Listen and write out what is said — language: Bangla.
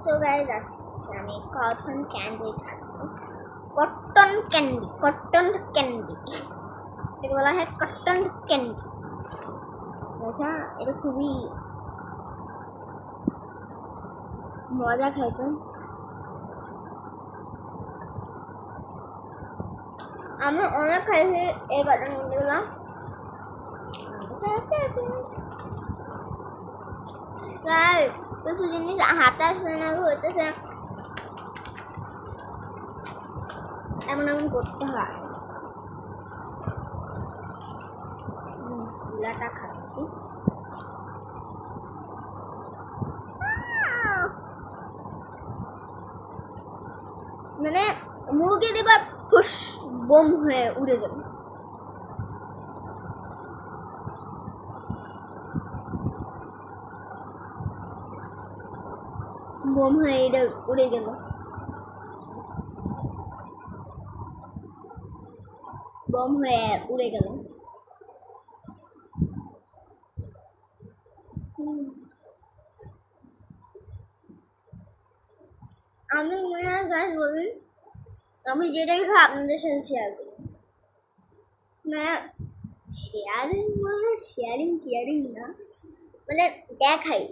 সো গাইজ আজকে আমি কটন ক্যান্ডি খাচ্ছি। কটন ক্যান্ডি একে বলা হয় কটন ক্যান্ডি। দেখা এটা খুবই মজা খাইতে। আমি অনেক খাইছি এই কটন ক্যান্ডিগুলো। কিছু জিনিস হাতে আসে না, হইতেছে এমন এমন করতে হয়। তুলাটা খাচ্ছি। মানে মুরগি দেবার ফুস বোম হয়ে উড়ে যাবে। বোম হয়ে এটা উড়ে গেল। বোম হয়ে উড়ে গেল। আমি মনে হয় গাছ বলি, আমি যেটাই খাই আপনাদের সাথে শেয়ার করি। না শেয়ারিং বলে শেয়ারিং কেয়ারিং না, মানে দেখাই।